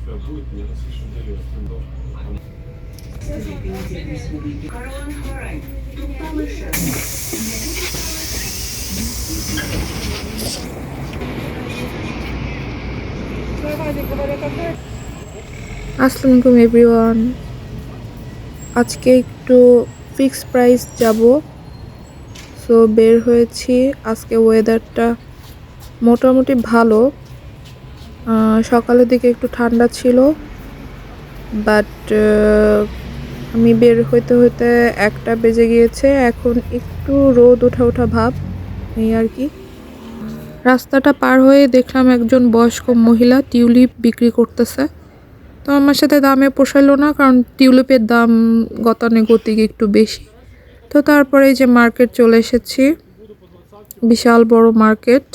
আসসালামু আলাইকুম এভরিওয়ান। আজকে একটু ফিক্স প্রাইস যাব, সো বের হয়েছি। আজকে ওয়েদারটা মোটামুটি ভালো, সকালের দিকে একটু ঠান্ডা ছিল, বাট আমি বের হইতে হইতে 1টা বেজে গিয়েছে। এখন একটু রোদ ওঠা ওঠা ভাব, এই আর কি। রাস্তাটা পার হয়ে দেখলাম একজন বয়স্ক মহিলা টিউলিপ বিক্রি করতেছে। তো আমার সাথে দামে পোষাইলো না, কারণ টিউলিপের দাম গতানুগতিক একটু বেশি। তো তারপরে যে মার্কেট চলে এসেছি, বিশাল বড় মার্কেট।